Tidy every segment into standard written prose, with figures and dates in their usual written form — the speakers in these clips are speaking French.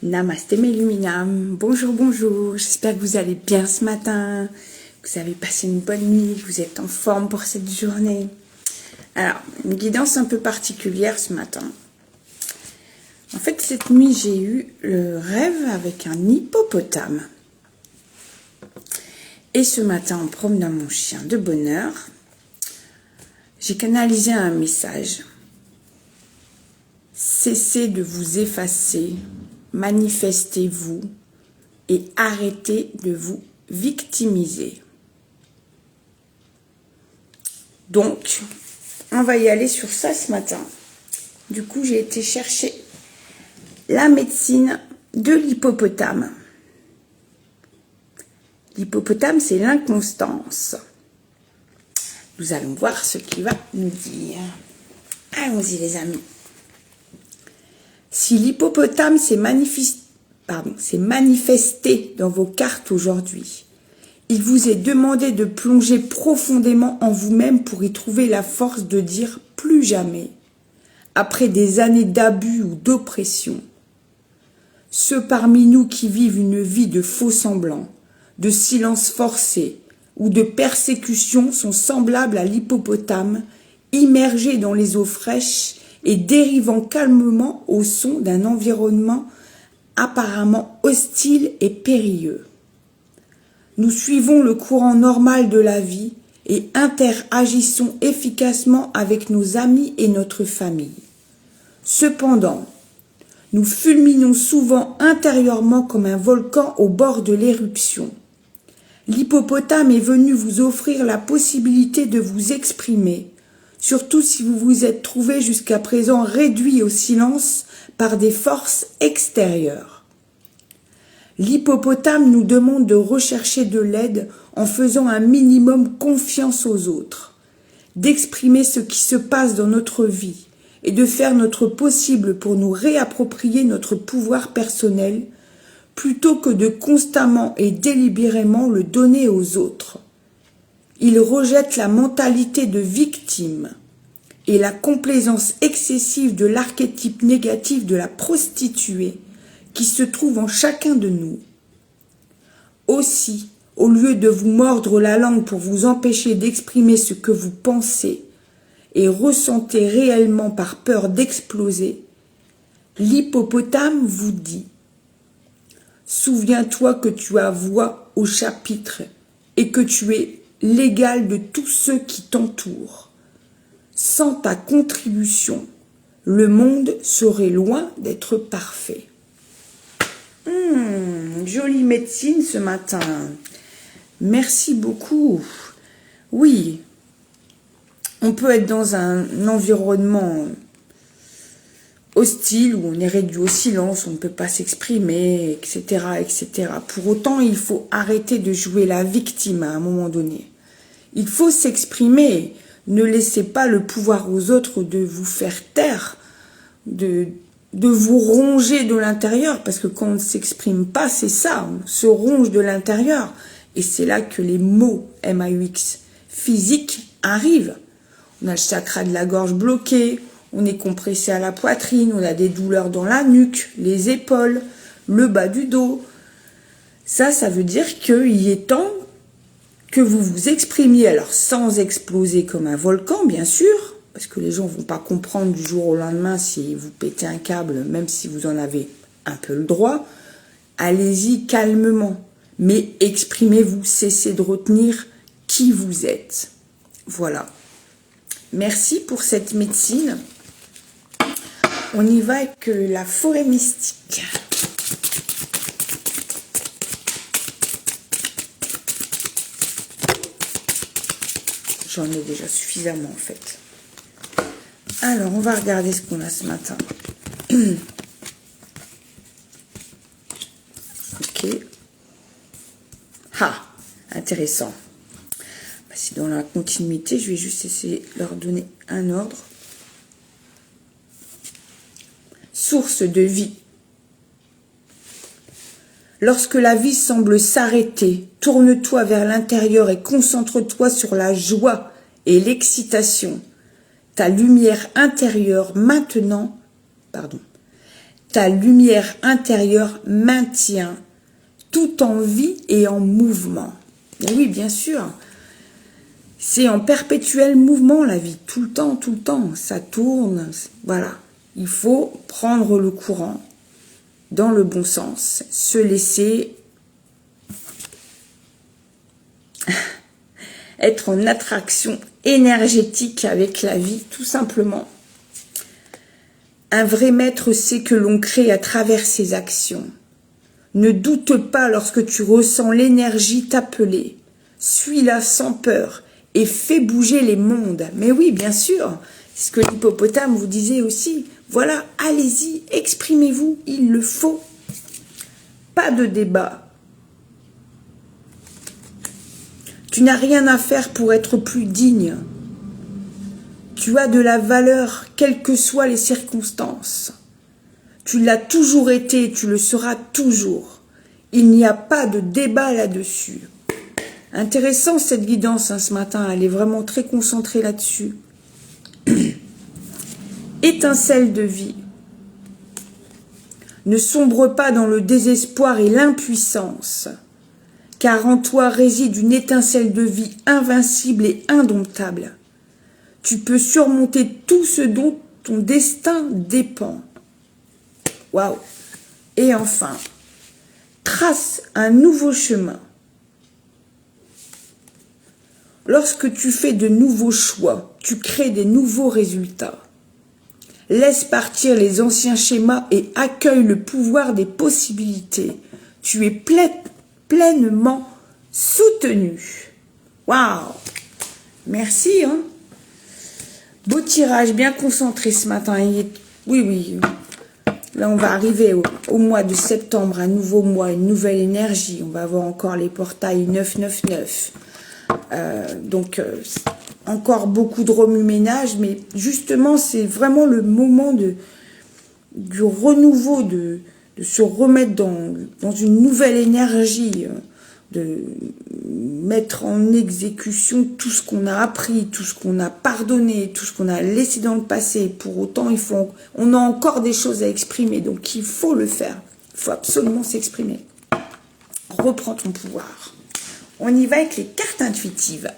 Namasté mes luminam, bonjour, bonjour, j'espère que vous allez bien ce matin, que vous avez passé une bonne nuit, que vous êtes en forme pour cette journée. Alors, une guidance un peu particulière ce matin. En fait, cette nuit, j'ai eu le rêve avec un hippopotame. Et ce matin, en promenant mon chien de bonne heure, j'ai canalisé un message. Cessez de vous effacer, manifestez-vous et arrêtez de vous victimiser. Donc, on va y aller sur ça ce matin. Du coup, j'ai été chercher la médecine de l'hippopotame. L'hippopotame, c'est l'inconstance. Nous allons voir ce qu'il va nous dire. Allons-y les amis. Si l'hippopotame s'est manifesté dans vos cartes aujourd'hui, il vous est demandé de plonger profondément en vous-même pour y trouver la force de dire plus jamais, après des années d'abus ou d'oppression. Ceux parmi nous qui vivent une vie de faux-semblants, de silence forcé ou de persécution sont semblables à l'hippopotame, immergés dans les eaux fraîches et dérivant calmement au son d'un environnement apparemment hostile et périlleux. Nous suivons le courant normal de la vie et interagissons efficacement avec nos amis et notre famille. Cependant, nous fulminons souvent intérieurement comme un volcan au bord de l'éruption. L'hippopotame est venu vous offrir la possibilité de vous exprimer, surtout si vous vous êtes trouvé jusqu'à présent réduit au silence par des forces extérieures. L'hippopotame nous demande de rechercher de l'aide en faisant un minimum confiance aux autres, d'exprimer ce qui se passe dans notre vie et de faire notre possible pour nous réapproprier notre pouvoir personnel plutôt que de constamment et délibérément le donner aux autres. Il rejette la mentalité de victime et la complaisance excessive de l'archétype négatif de la prostituée qui se trouve en chacun de nous. Aussi, au lieu de vous mordre la langue pour vous empêcher d'exprimer ce que vous pensez et ressentez réellement par peur d'exploser, l'hippopotame vous dit « Souviens-toi que tu as voix au chapitre et que tu es l'égal de tous ceux qui t'entourent. Sans ta contribution, le monde serait loin d'être parfait. » Jolie médecine ce matin. Merci beaucoup. Oui, on peut être dans un environnement hostile où on est réduit au silence, on ne peut pas s'exprimer, etc., etc. Pour autant, il faut arrêter de jouer la victime à un moment donné. Il faut s'exprimer. Ne laissez pas le pouvoir aux autres de vous faire taire, de vous ronger de l'intérieur, parce que quand on ne s'exprime pas, c'est ça, on se ronge de l'intérieur. Et c'est là que les mots MAUX physiques arrivent. On a le chakra de la gorge bloqué, on est compressé à la poitrine, on a des douleurs dans la nuque, les épaules, le bas du dos. Ça veut dire qu'il est temps que vous vous exprimiez, alors sans exploser comme un volcan, bien sûr, parce que les gens ne vont pas comprendre du jour au lendemain si vous pétez un câble, même si vous en avez un peu le droit. Allez-y calmement, mais exprimez-vous, cessez de retenir qui vous êtes. Voilà. Merci pour cette médecine. On y va avec la forêt mystique. J'en ai déjà suffisamment en fait. Alors, on va regarder ce qu'on a ce matin. Ok. Ah, intéressant. Bah, c'est dans la continuité, je vais juste essayer de leur donner un ordre. Source de vie. Lorsque la vie semble s'arrêter, tourne-toi vers l'intérieur et concentre-toi sur la joie et l'excitation. Ta lumière intérieure maintenant, ta lumière intérieure maintient tout en vie et en mouvement. Et oui, bien sûr. C'est en perpétuel mouvement la vie, tout le temps, ça tourne, voilà. Il faut prendre le courant dans le bon sens, se laisser être en attraction énergétique avec la vie, tout simplement. Un vrai maître sait que l'on crée à travers ses actions. Ne doute pas lorsque tu ressens l'énergie t'appeler. Suis-la sans peur et fais bouger les mondes. Mais oui, bien sûr, c'est ce que l'hippopotame vous disait aussi. Voilà, allez-y, exprimez-vous, il le faut. Pas de débat. Tu n'as rien à faire pour être plus digne. Tu as de la valeur, quelles que soient les circonstances. Tu l'as toujours été, tu le seras toujours. Il n'y a pas de débat là-dessus. Intéressant cette guidance ce matin, elle est vraiment très concentrée là-dessus. Étincelle de vie. Ne sombre pas dans le désespoir et l'impuissance, car en toi réside une étincelle de vie invincible et indomptable. Tu peux surmonter tout ce dont ton destin dépend. Waouh! Et enfin, trace un nouveau chemin. Lorsque tu fais de nouveaux choix, tu crées des nouveaux résultats. Laisse partir les anciens schémas et accueille le pouvoir des possibilités. Tu es pleinement soutenu. Waouh! Merci, hein? Beau tirage, bien concentré ce matin. Oui. Là, on va arriver au mois de septembre, un nouveau mois, une nouvelle énergie. On va avoir encore les portails 999. Donc, encore beaucoup de remue-ménage, mais justement, c'est vraiment le moment du renouveau, de se remettre dans une nouvelle énergie, de mettre en exécution tout ce qu'on a appris, tout ce qu'on a pardonné, tout ce qu'on a laissé dans le passé. Pour autant, on a encore des choses à exprimer, donc il faut le faire. Il faut absolument s'exprimer. Reprends ton pouvoir. On y va avec les cartes intuitives.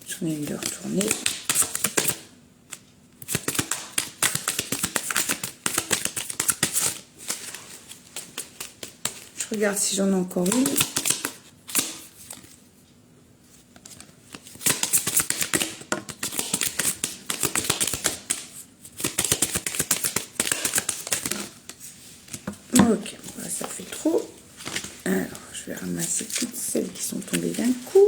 Je viens de retourner. Je regarde si j'en ai encore une. Ok, ça fait trop. Alors, je vais ramasser toutes celles qui sont tombées d'un coup.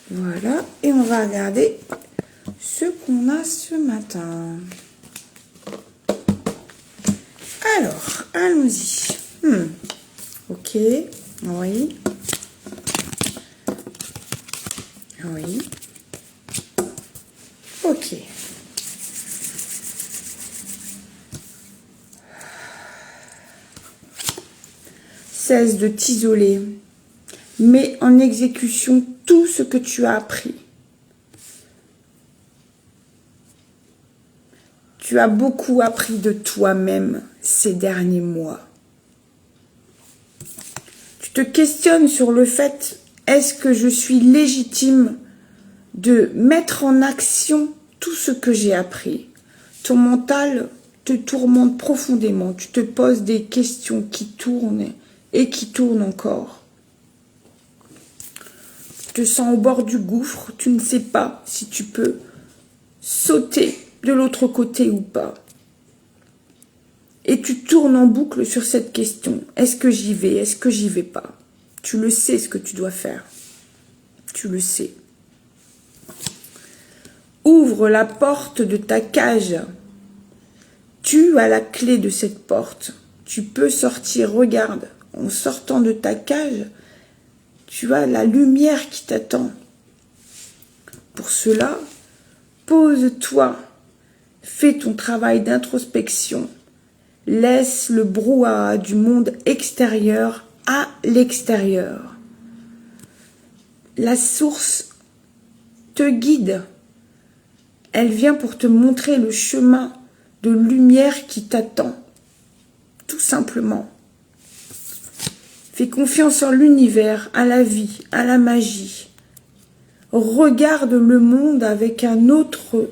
Voilà, et on va regarder ce qu'on a ce matin. Alors, allons-y. Ok, oui. Oui. Ok. Cesse de t'isoler. Mets en exécution tout ce que tu as appris. Tu as beaucoup appris de toi-même ces derniers mois. Tu te questionnes sur le fait, est-ce que je suis légitime de mettre en action tout ce que j'ai appris? Ton mental te tourmente profondément. Tu te poses des questions qui tournent et qui tournent encore. Tu te sens au bord du gouffre. Tu ne sais pas si tu peux sauter de l'autre côté ou pas. Et tu tournes en boucle sur cette question. Est-ce que j'y vais? Est-ce que j'y vais pas? Tu le sais ce que tu dois faire. Tu le sais. Ouvre la porte de ta cage. Tu as la clé de cette porte. Tu peux sortir. Regarde, en sortant de ta cage, Tu as la lumière qui t'attend. Pour cela, pose-toi, fais ton travail d'introspection. Laisse le brouhaha du monde extérieur à l'extérieur. La source te guide. Elle vient pour te montrer le chemin de lumière qui t'attend. Tout simplement. Fais confiance en l'univers, à la vie, à la magie. Regarde le monde avec une autre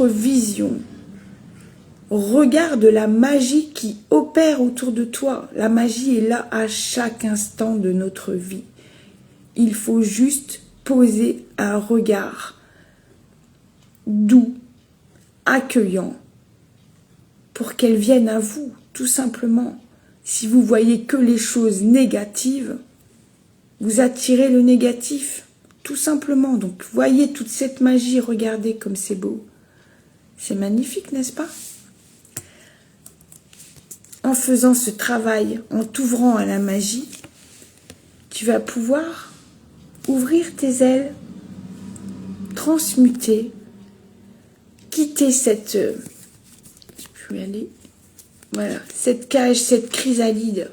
vision. Regarde la magie qui opère autour de toi. La magie est là à chaque instant de notre vie. Il faut juste poser un regard doux, accueillant, pour qu'elle vienne à vous, tout simplement. Si vous voyez que les choses négatives, vous attirez le négatif, tout simplement. Donc, voyez toute cette magie, regardez comme c'est beau. C'est magnifique, n'est-ce pas? En faisant ce travail, en t'ouvrant à la magie, tu vas pouvoir ouvrir tes ailes, transmuter, quitter cette... je peux y aller. Voilà, cette cage, cette chrysalide.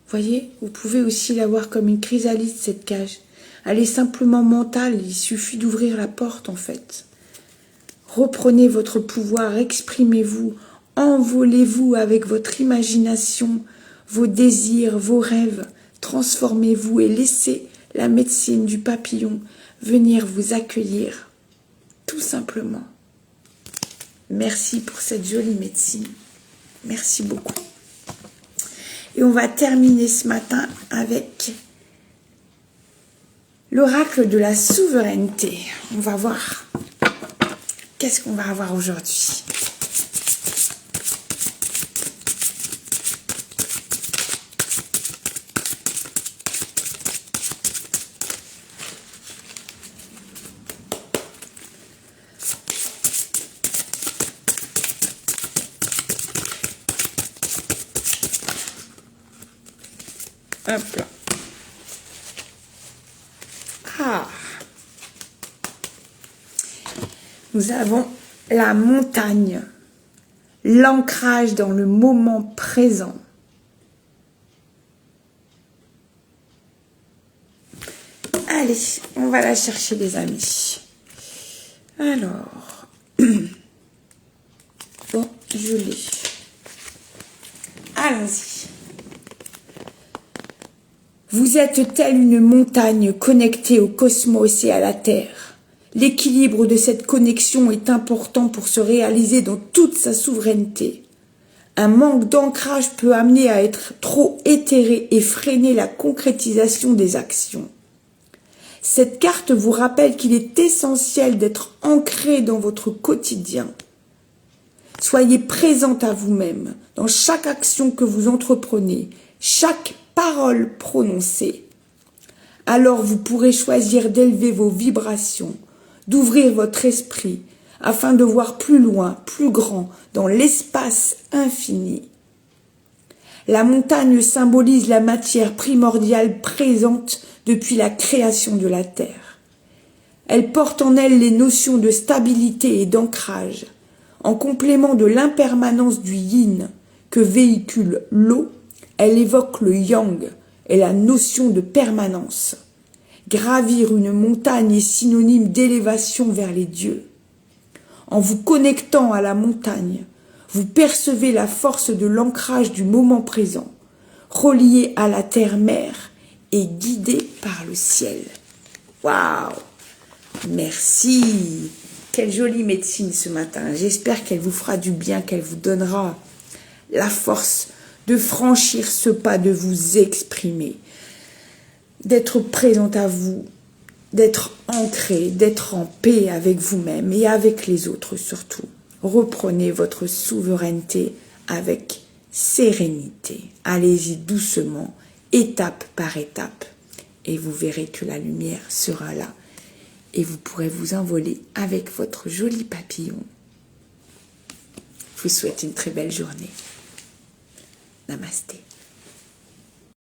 Voyez, vous pouvez aussi la voir comme une chrysalide, cette cage. Elle est simplement mentale, il suffit d'ouvrir la porte en fait. Reprenez votre pouvoir, exprimez-vous, envolez-vous avec votre imagination, vos désirs, vos rêves. Transformez-vous et laissez la médecine du papillon venir vous accueillir, tout simplement. Merci pour cette jolie médecine. Merci beaucoup. Et on va terminer ce matin avec l'oracle de la souveraineté. On va voir qu'est-ce qu'on va avoir aujourd'hui. Hop là. Ah. Nous avons la montagne, l'ancrage dans le moment présent. Allez, on va la chercher les amis. Alors, bon, je l'ai. Allons-y. Vous êtes telle une montagne connectée au cosmos et à la Terre. L'équilibre de cette connexion est important pour se réaliser dans toute sa souveraineté. Un manque d'ancrage peut amener à être trop éthéré et freiner la concrétisation des actions. Cette carte vous rappelle qu'il est essentiel d'être ancré dans votre quotidien. Soyez présente à vous-même dans chaque action que vous entreprenez, chaque parole prononcée. Alors vous pourrez choisir d'élever vos vibrations, d'ouvrir votre esprit afin de voir plus loin, plus grand, dans l'espace infini. La montagne symbolise la matière primordiale présente depuis la création de la Terre. Elle porte en elle les notions de stabilité et d'ancrage, en complément de l'impermanence du yin que véhicule l'eau. Elle évoque le yang et la notion de permanence. Gravir une montagne est synonyme d'élévation vers les dieux. En vous connectant à la montagne, vous percevez la force de l'ancrage du moment présent, relié à la terre-mère et guidé par le ciel. Waouh! Merci! Quelle jolie médecine ce matin. J'espère qu'elle vous fera du bien, qu'elle vous donnera la force de franchir ce pas, de vous exprimer, d'être présente à vous, d'être ancré, d'être en paix avec vous-même et avec les autres surtout. Reprenez votre souveraineté avec sérénité. Allez-y doucement, étape par étape, et vous verrez que la lumière sera là. Et vous pourrez vous envoler avec votre joli papillon. Je vous souhaite une très belle journée. Namasté.